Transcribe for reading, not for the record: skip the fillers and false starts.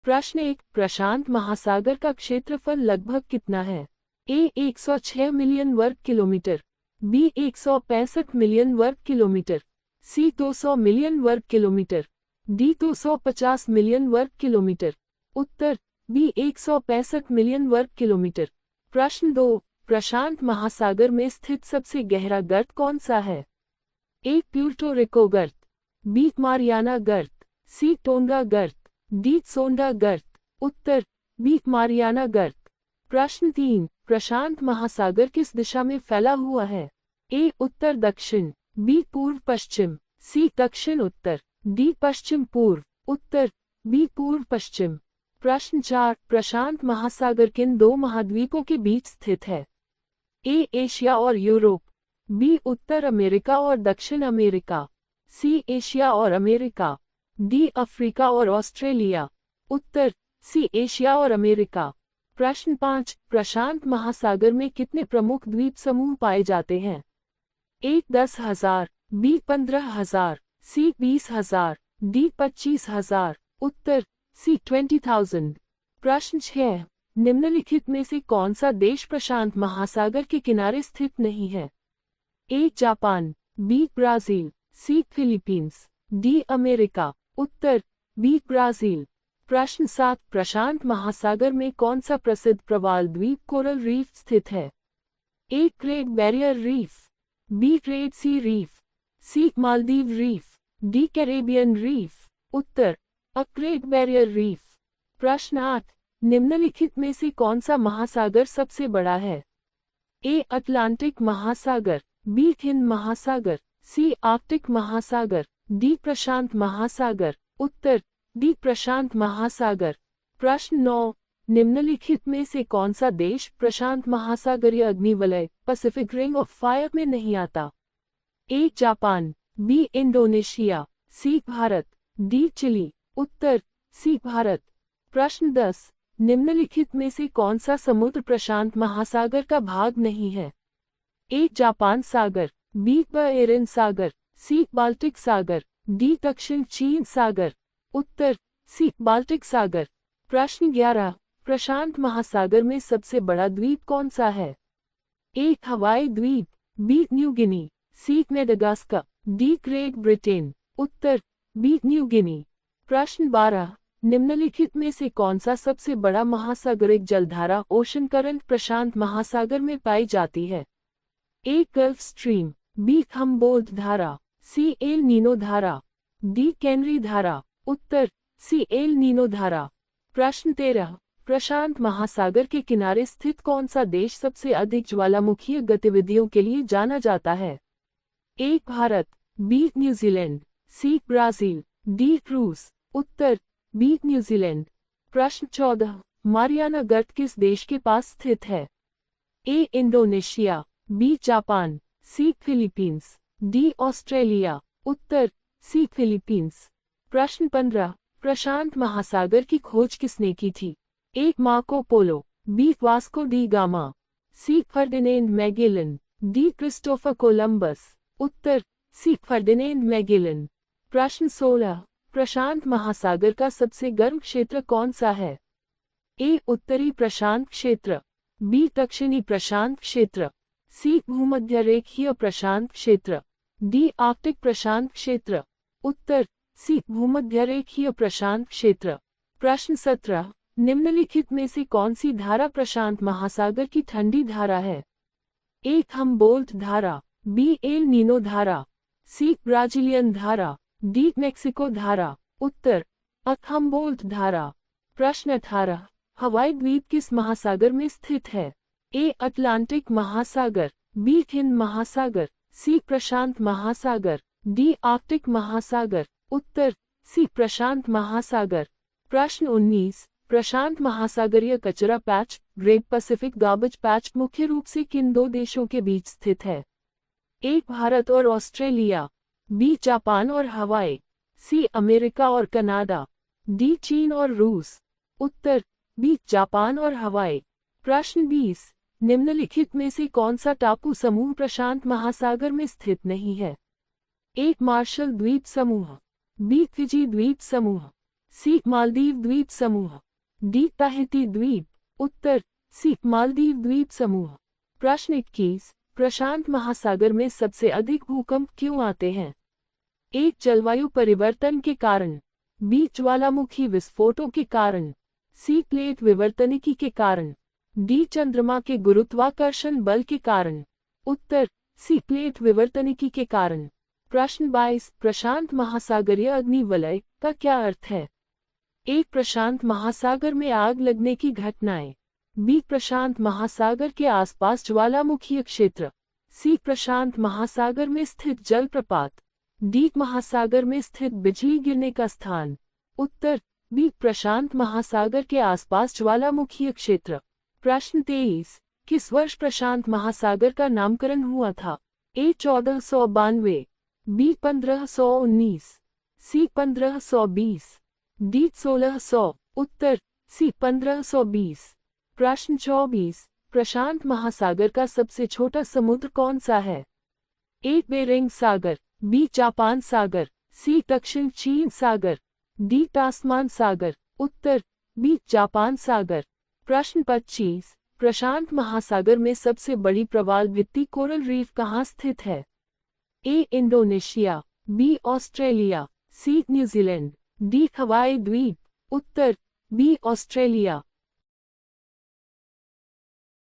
प्रश्न 1, प्रशांत महासागर का क्षेत्रफल लगभग कितना है? ए 106 मिलियन वर्ग किलोमीटर, बी 165 मिलियन वर्ग किलोमीटर, सी 200 मिलियन वर्ग किलोमीटर, डी 250 मिलियन वर्ग किलोमीटर। उत्तर बी 165 मिलियन वर्ग किलोमीटर। प्रश्न 2, प्रशांत महासागर में स्थित सबसे गहरा गर्त कौन सा है? ए प्यूर्टो रिको गर्त, बी मारियाना गर्त, सी टोंगा गर्त, डी सोंडा गर्त। उत्तर बी मारियाना गर्त। प्रश्न 3, प्रशांत महासागर किस दिशा में फैला हुआ है? ए उत्तर दक्षिण, बी पूर्व पश्चिम, सी दक्षिण उत्तर, डी पश्चिम पूर्व। उत्तर बी पूर्व पश्चिम। प्रश्न 4, प्रशांत महासागर किन दो महाद्वीपों के बीच स्थित है? ए एशिया और यूरोप, बी उत्तर अमेरिका और दक्षिण अमेरिका, सी एशिया और अमेरिका, डी अफ्रीका और ऑस्ट्रेलिया। उत्तर सी एशिया और अमेरिका। प्रश्न 5, प्रशांत महासागर में कितने प्रमुख द्वीप समूह पाए जाते हैं? ए 10,000, बी 15,000, सी 20,000, डी 25,000। उत्तर सी 20,000। प्रश्न 6, निम्नलिखित में से कौन सा देश प्रशांत महासागर के किनारे स्थित नहीं है? A Japan, B Brazil, C Philippines, D America. उत्तर बी ब्राजील। प्रश्न 7, प्रशांत महासागर में कौन सा प्रसिद्ध प्रवाल द्वीप कोरल रीफ स्थित है? A Great Barrier Reef, B Great Sea Reef, C Maldives reef, D Caribbean reef. उत्तर अ ग्रेट बैरियर रीफ। प्रश्न 8, निम्नलिखित में से कौन सा महासागर सबसे बड़ा है? ए अटलांटिक महासागर, बी हिंद महासागर, सी आर्कटिक महासागर, डी प्रशांत महासागर। उत्तर डी प्रशांत महासागर। प्रश्न 9, निम्नलिखित में से कौन सा देश प्रशांत महासागरीय अग्निवलय पैसिफिक रिंग ऑफ फायर में नहीं आता? A Japan, B Indonesia, C Bharat, D Chile. उत्तर सी भारत। प्रश्न 10, निम्नलिखित में से कौन सा समुद्र प्रशांत महासागर का भाग नहीं है? ए जापान सागर, बी बएरिन सागर, सी बाल्टिक सागर, डी दक्षिण चीन सागर। उत्तर सी बाल्टिक सागर। प्रश्न 11, प्रशांत महासागर में सबसे बड़ा द्वीप कौन सा है? ए हवाई द्वीप, बी न्यू गिनी, सी मेडागास्कर, डी ग्रेट ब्रिटेन। उत्तर बी न्यू गिनी। प्रश्न 12, निम्नलिखित में से कौन सा सबसे बड़ा महासागरिक जलधारा ओशन करंट प्रशांत महासागर में पाई जाती है? A Gulf Stream, B Humboldt धारा, सी एल नीनो धारा, डी केनरी धारा। उत्तर सी एल नीनो धारा। प्रश्न 13, प्रशांत महासागर के किनारे स्थित कौन सा देश सबसे अधिक ज्वालामुखीय गतिविधियों के लिए जाना जाता है? A Bharat, B New Zealand, C Brazil, D रूस। उत्तर बी न्यूजीलैंड। प्रश्न 14, मारियाना गर्त किस देश के पास स्थित है? A Indonesia, B Japan, C Philippines, D Australia. उत्तर सी फिलीपींस। प्रश्न 15, प्रशांत महासागर की खोज किसने की थी? A Marco Polo, B Vasco da Gama, C Ferdinand Magellan, D Christopher Columbus. उत्तर सी फर्डिनेंड मैगेलन। प्रश्न 16, प्रशांत महासागर का सबसे गर्म क्षेत्र कौन सा है? ए उत्तरी प्रशांत क्षेत्र, बी दक्षिणी प्रशांत क्षेत्र, सी भूमध्यरेखीय प्रशांत क्षेत्र, डी आर्कटिक प्रशांत क्षेत्र। उत्तर सी भूमध्यरेखीय प्रशांत क्षेत्र। प्रश्न 17, निम्नलिखित में से कौन सी धारा प्रशांत महासागर की ठंडी धारा है? ए हम्बोल्ट धारा, बी एल नीनो धारा, सी ब्राजीलियन धारा, डी मेक्सिको धारा। उत्तर अ हम्बोल्ट धारा। प्रश्न 18, हवाई द्वीप किस महासागर में स्थित है? ए अटलांटिक महासागर, बी हिंद महासागर, सी प्रशांत महासागर, डी आर्कटिक महासागर। उत्तर सी प्रशांत महासागर। प्रश्न 19, प्रशांत महासागरीय कचरा patch great Pacific garbage patch मुख्य रूप से किन दो देशों के बीच स्थित है? ए भारत और ऑस्ट्रेलिया, बी जापान और हवाई, सी अमेरिका और कनाडा, डी चीन और रूस। उत्तर बी जापान और हवाई। प्रश्न 20, निम्नलिखित में से कौन सा टापू समूह प्रशांत महासागर में स्थित नहीं है? ए मार्शल द्वीप समूह, बी फिजी द्वीप समूह, सी मालदीव द्वीप समूह, डी ताहिती द्वीप, उत्तर सी मालदीव द्वीप समूह। प्रश्न 21, प्रशांत महासागर में सबसे अधिक भूकंप क्यों आते हैं? एक जलवायु परिवर्तन के कारण, बी ज्वालामुखी विस्फोटों के कारण, सी प्लेट विवर्तनिकी के कारण, डी चंद्रमा के गुरुत्वाकर्षण बल के कारण, उत्तर सी प्लेट विवर्तनिकी के कारण। प्रश्न 22, प्रशांत महासागरीय अग्निवलय का क्या अर्थ है? एक प्रशांत महासागर में आग लगने की घटनाएं, बी प्रशांत महासागर के आसपास ज्वालामुखीय क्षेत्र, सी प्रशांत महासागर में स्थित जलप्रपात, डी महासागर में स्थित बिजली गिरने का स्थान, उत्तर बी प्रशांत महासागर के आसपास ज्वालामुखीय क्षेत्र। प्रश्न 23, किस वर्ष प्रशांत महासागर का नामकरण हुआ था? ए 1492, बी 1519, सी 1520, डी 1600, उत्तर सी 1520। प्रश्न 24, प्रशांत महासागर का सबसे छोटा समुद्र कौन सा है? ए बेरिंग सागर, बी जापान सागर, सी दक्षिण चीन सागर, डी टास्मान सागर, उत्तर बी जापान सागर। प्रश्न 25, प्रशांत महासागर में सबसे बड़ी प्रवाल भित्ति कोरल रीफ कहाँ स्थित है? A Indonesia, B Australia, C New Zealand, D हवाई द्वीप, उत्तर बी ऑस्ट्रेलिया।